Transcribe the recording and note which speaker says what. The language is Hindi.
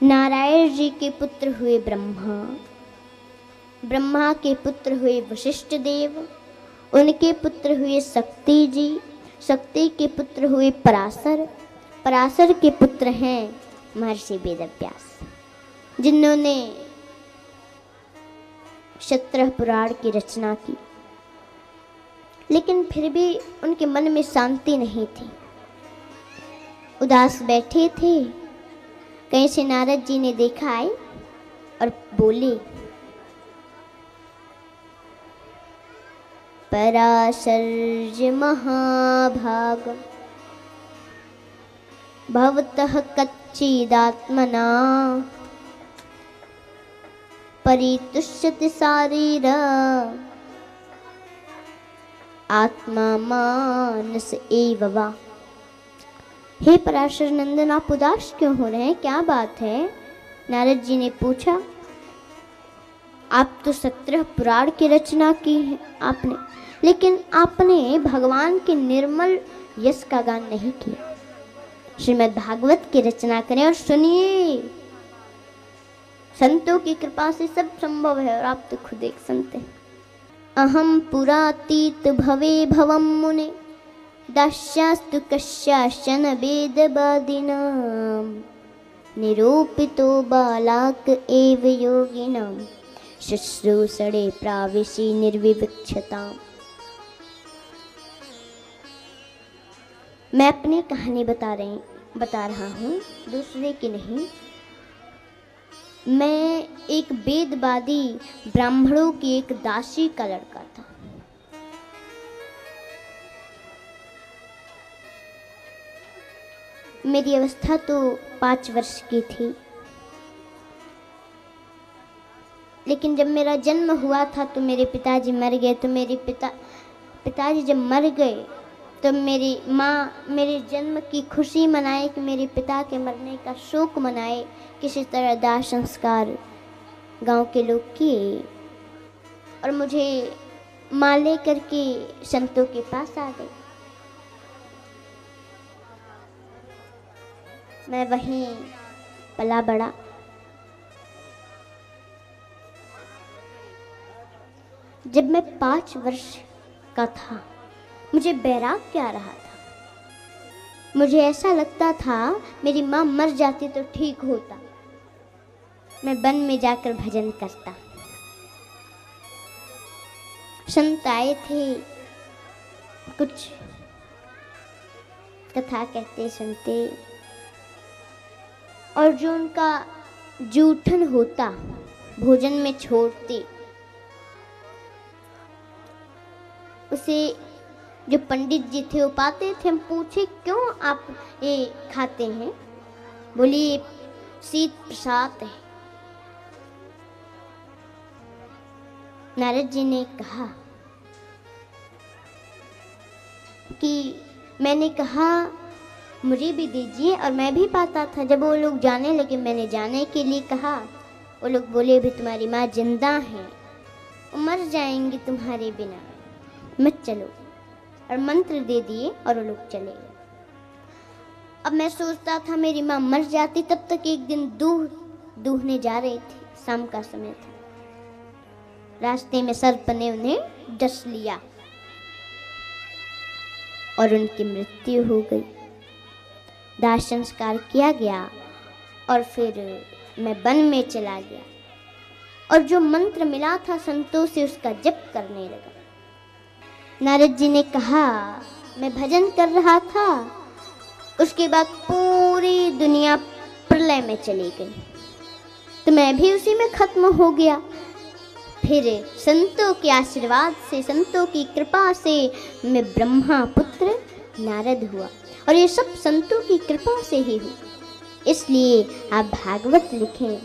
Speaker 1: नारायण जी के पुत्र हुए ब्रह्मा, ब्रह्मा के पुत्र हुए वशिष्ठ देव, उनके पुत्र हुए शक्ति जी, शक्ति के पुत्र हुए पराशर, पराशर के पुत्र हैं महर्षि वेदव्यास, जिन्होंने क्षत्रह पुराण की रचना की। लेकिन फिर भी उनके मन में शांति नहीं थी, उदास बैठे थे। कहीं से नारद जी ने देखा आए और बोले, पराशर्य महाभाग भवतः कच्चिदात्मना परितुष्यति शारीर आत्मा मानस एव वा। हे पराशर नंदन, आप उदास क्यों हो रहे हैं, क्या बात है? नारद जी ने पूछा। आप तो 17 पुराण की रचना की है आपने, लेकिन आपने भगवान के निर्मल यश का गान नहीं किया। श्रीमद् भागवत की रचना करें और सुनिए। संतों की कृपा से सब संभव है और आप तो खुद एक संत हैं। अहम पुरातीत भवे भवम मुने दास्यास्तु कस्याश्चन वेदवादिनां निरूपितो बालाक एव योगिनां शुश्रूषणे प्राविशी निर्विवक्षताम्। मैं अपनी कहानी बता रहा हूँ, दूसरे की नहीं। मैं एक वेदवादी ब्राह्मणों की एक दासी का लड़का था। मेरी अवस्था तो 5 वर्ष की थी, लेकिन जब मेरा जन्म हुआ था तो मेरे पिताजी मर गए। तो मेरे पिताजी जब मर गए तो मेरी माँ मेरे जन्म की खुशी मनाए कि मेरे पिता के मरने का शोक मनाए। किसी तरह दाह संस्कार गांव के लोग किए और मुझे माँ ले करके संतों के पास आ गई। मैं वहीं पला बड़ा। जब मैं 5 वर्ष का था, मुझे बैराग्य आ रहा था। मुझे ऐसा लगता था मेरी माँ मर जाती तो ठीक होता। मैं वन में जाकर भजन करता। संत आए थे, कुछ कथा कहते सुनते, और जो उनका जूठन होता भोजन में छोड़ते, उसे जो पंडित जी थे वो पाते थे। हम पूछे क्यों आप ये खाते हैं? बोली ये शीत प्रसाद है। नारद जी ने कहा कि मैंने कहा मुझे भी दीजिए, और मैं भी पाता था। जब वो लोग जाने लगे, मैंने जाने के लिए कहा। वो लोग बोले भी तुम्हारी माँ जिंदा है, वो मर जाएंगी तुम्हारे बिना, मत चलो, और मंत्र दे दिए और वो लोग चले गए। अब मैं सोचता था मेरी माँ मर जाती। तब तक एक दिन दूहने जा रहे थे, शाम का समय था। रास्ते में सर्प ने उन्हें डस लिया और उनकी मृत्यु हो गई। दाह संस्कार किया गया और फिर मैं वन में चला गया और जो मंत्र मिला था संतों से उसका जप करने लगा। नारद जी ने कहा मैं भजन कर रहा था, उसके बाद पूरी दुनिया प्रलय में चली गई, तो मैं भी उसी में खत्म हो गया। फिर संतों के आशीर्वाद से, संतों की कृपा से मैं ब्रह्मा पुत्र नारद हुआ, और ये सब संतों की कृपा से ही हुआ। इसलिए आप भागवत लिखें,